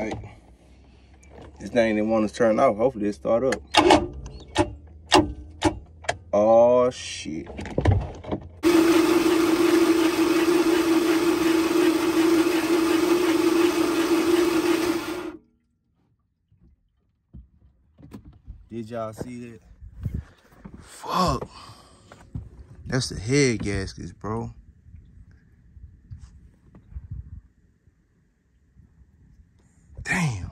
Alright. This thing didn't want to turn off. Hopefully it start up. Oh shit. Did y'all see that? Fuck. That's the head gaskets, bro. Damn.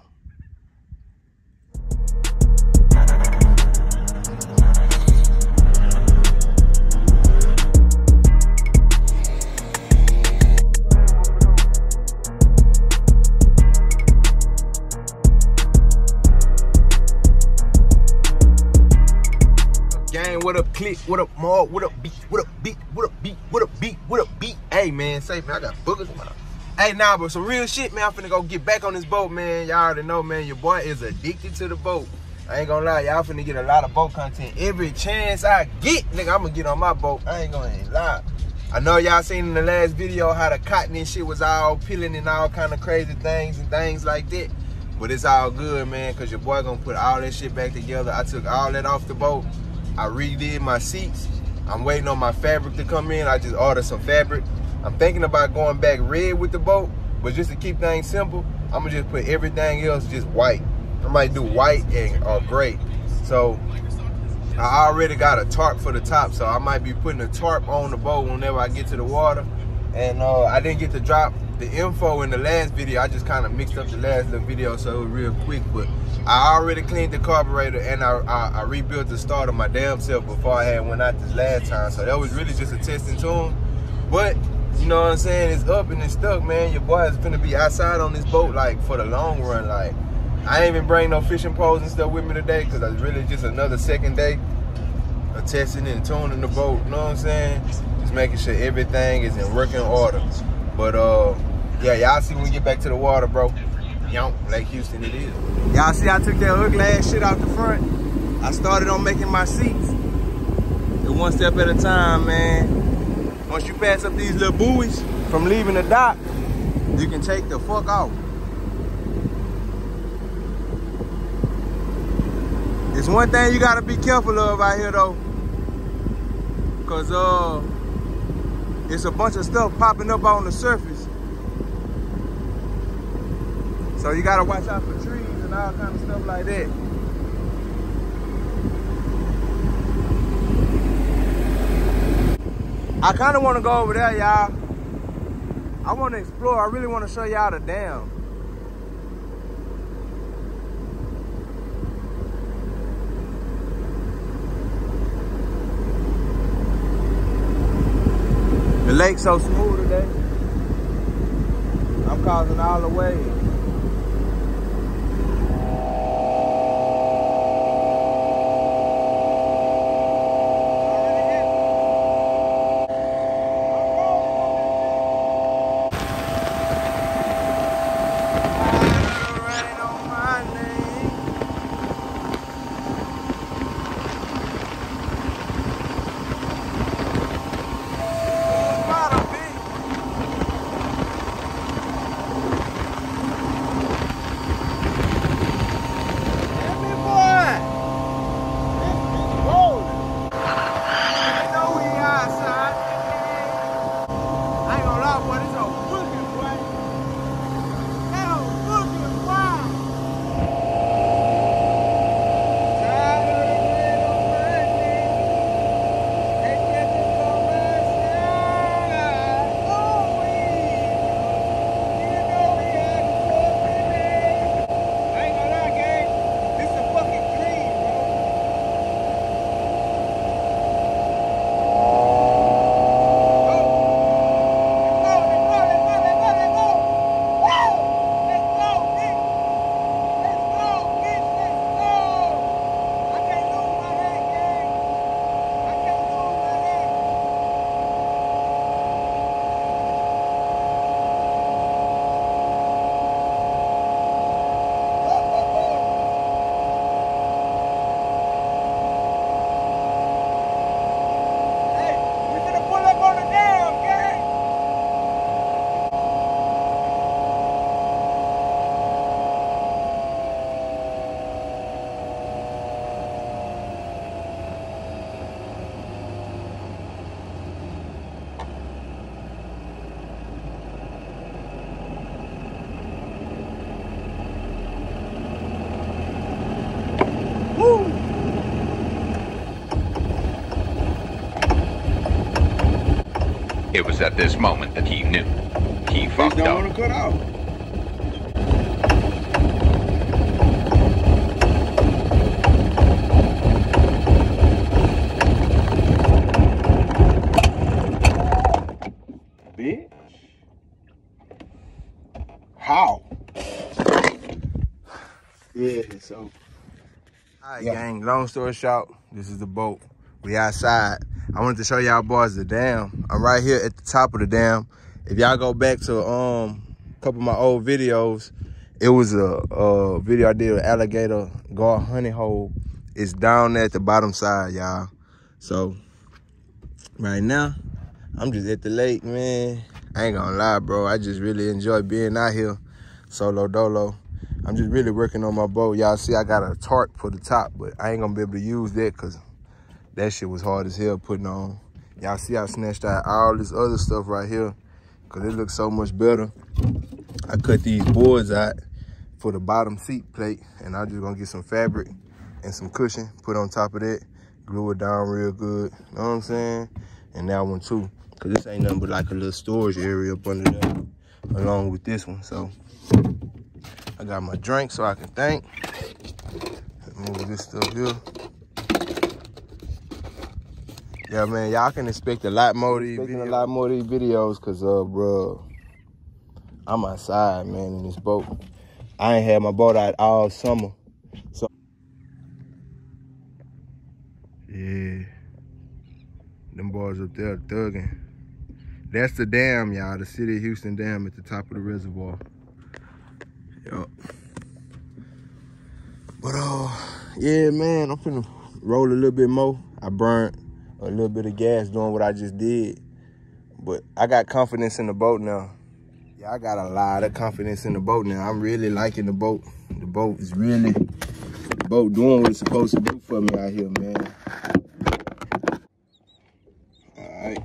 Gang, what up, click? What up, Mark? What up, beat? What up, beat? What up, beat? What up, beat? What up, beat? Hey, man, say, man, I got boogers, man. Hey, nah, but some real shit, man. I'm finna go get back on this boat, man. Y'all already know, man, your boy is addicted to the boat. I ain't gonna lie, y'all finna get a lot of boat content. Every chance I get, nigga, I'm gonna get on my boat. I ain't gonna lie. I know y'all seen in the last video how the cotton and shit was all peeling and all kind of crazy things and things like that. But it's all good, man, because your boy gonna put all that shit back together. I took all that off the boat. I redid my seats. I'm waiting on my fabric to come in. I just ordered some fabric. I'm thinking about going back red with the boat, but just to keep things simple, I'm gonna just put everything else just white. I might do white and or gray. So I already got a tarp for the top, so I might be putting a tarp on the boat whenever I get to the water. And I didn't get to drop the info in the last video. I just kind of mixed up the last little video, so it was real quick. But I already cleaned the carburetor and I rebuilt the starter my damn self before I had went out this last time. So that was really just a testing tune. But you know what I'm saying? It's up and it's stuck, man. Your boy is finna be outside on this boat like for the long run. Like I ain't even bring no fishing poles and stuff with me today because it's really just another second day of testing and tuning the boat. You know what I'm saying? Just making sure everything is in working order. But yeah, y'all see when we get back to the water, bro. Lake Houston it is. Y'all see I took that ugly ass shit out the front. I started on making my seats. And one step at a time, man. Once you pass up these little buoys from leaving the dock, you can take the fuck off. It's one thing you gotta be careful of out here though. Cause it's a bunch of stuff popping up on the surface. So you gotta watch out for trees and all kind of stuff like that. I kind of want to go over there, y'all. I want to explore. I really want to show y'all the dam. The lake's so smooth today. I'm causing all the waves. It was at this moment that he knew. He fucked up. Don't want to cut off. Bitch. How? Yeah, so. Alright, gang, long story short, this is the boat. We outside. I wanted to show y'all boys the dam. I'm right here at the top of the dam. If y'all go back to a couple of my old videos, it was a video I did with alligator guard honey hole. It's down there at the bottom side, y'all. So right now, I'm just at the lake, man. I ain't gonna lie, bro. I just really enjoy being out here, solo dolo. I'm just really working on my boat. Y'all see I got a tarp for the top, but I ain't gonna be able to use that because that shit was hard as hell putting on. Y'all see I snatched out all this other stuff right here because it looks so much better. I cut these boards out for the bottom seat plate, and I'm just gonna get some fabric and some cushion, put on top of that, glue it down real good, you know what I'm saying? And that one too, because this ain't nothing but like a little storage area up under there, along with this one. So I got my drink so I can think. Move this stuff here. Yeah, man, y'all can expect a lot more of these videos, because, bro, I'm outside, man, in this boat. I ain't had my boat out all summer. So, yeah, them boys up there thugging. That's the dam, y'all, the City of Houston Dam at the top of the reservoir. Yup. But, yeah, man, I'm finna roll a little bit more. I burnt a little bit of gas doing what I just did. But I got confidence in the boat now. Yeah, I got a lot of confidence in the boat now. I'm really liking the boat. The boat is really, the boat doing what it's supposed to do for me out here, man. All right.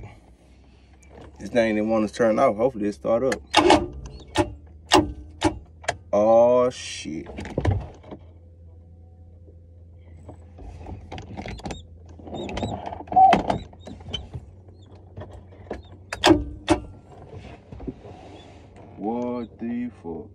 This thing didn't want to turn off. Hopefully it start up. Oh, shit. What the fuck?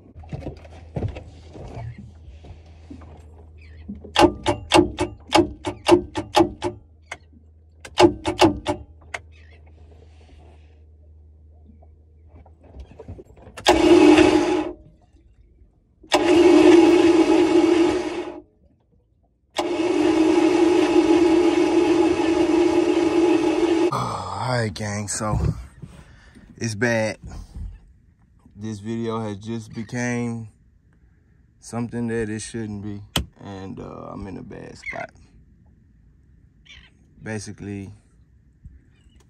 Alright, gang, so it's bad. This video has just became something that it shouldn't be, and I'm in a bad spot. Basically,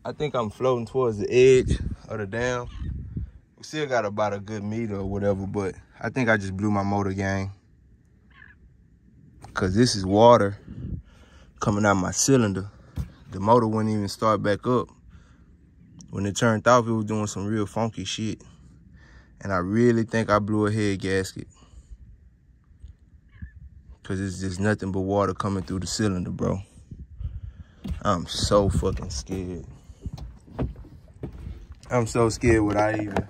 I think I'm floating towards the edge of the dam. We still got about a good meter or whatever, but I think I just blew my motor, gang. Because this is water coming out my cylinder. The motor wouldn't even start back up. When it turned off, it was doing some real funky shit. And I really think I blew a head gasket. Because it's just nothing but water coming through the cylinder, bro. I'm so fucking scared. I'm so scared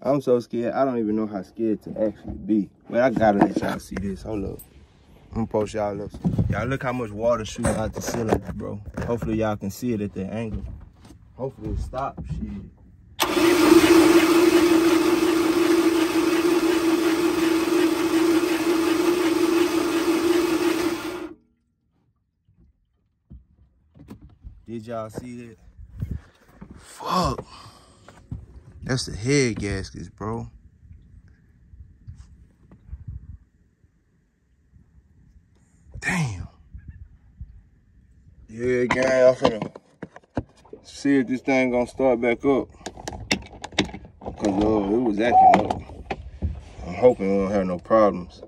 I'm so scared. I don't even know how scared to actually be. Well, I gotta let y'all see this. Hold up. I'm gonna post y'all up. Y'all look how much water shooting out the cylinder, bro. Hopefully y'all can see it at that angle. Hopefully it stops. Shit. Did y'all see that? Fuck. That's the head gaskets, bro. Damn. Yeah, gang, I'm finna see if this thing gonna start back up. Cause it was acting up. I'm hoping we don't have no problems.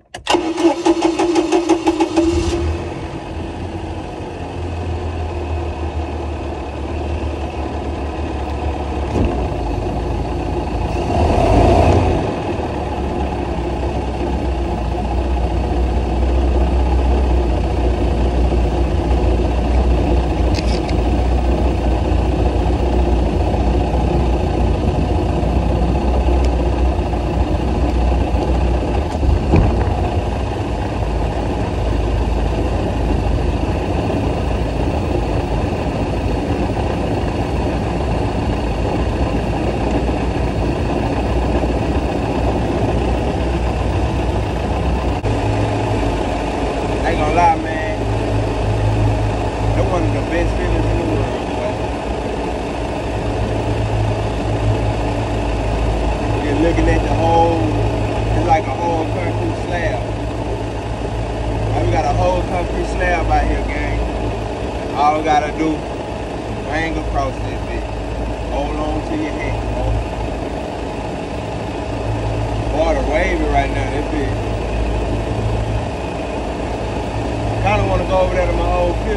go over there to my old pier.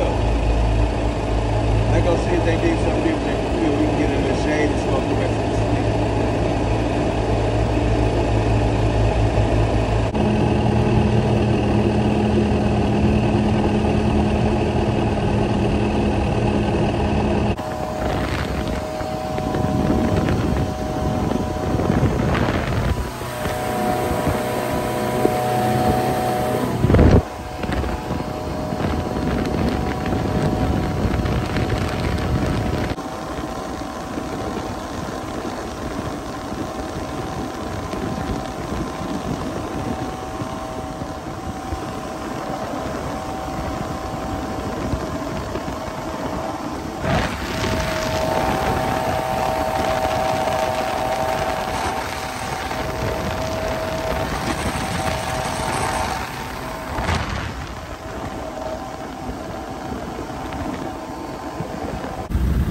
Let's go see if they did something different. We can get in the shade and smoke the rest of the stick.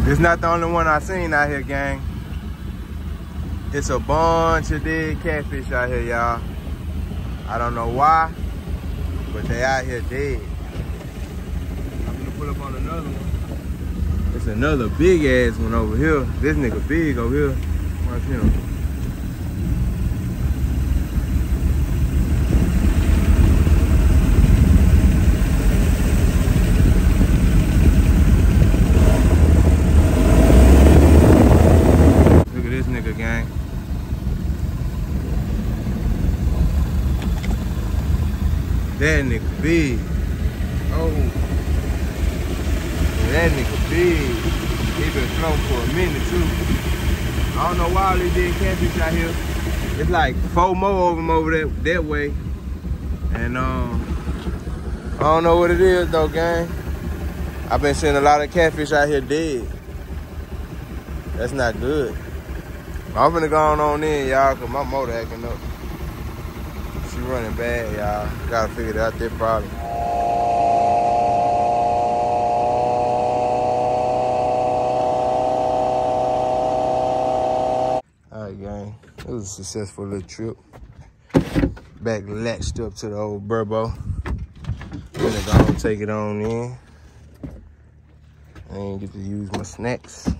It's not the only one I seen out here, gang. It's a bunch of dead catfish out here, y'all. I don't know why, but they out here dead. I'm gonna pull up on another one. It's another big ass one over here. This nigga big over here. Watch him. Gang. That nigga big. Oh. That nigga big. He been floating for a minute too. I don't know why all these dead catfish out here. It's like 4 more of them over that way. And I don't know what it is though, gang. I've been seeing a lot of catfish out here dead. That's not good. I'm finna go on in, y'all, cause my motor acting up. She running bad, y'all. Gotta figure it out, that problem. All right, gang. It was a successful little trip. Back latched up to the old Burbo. Gonna go and take it on in. I ain't get to use my snacks.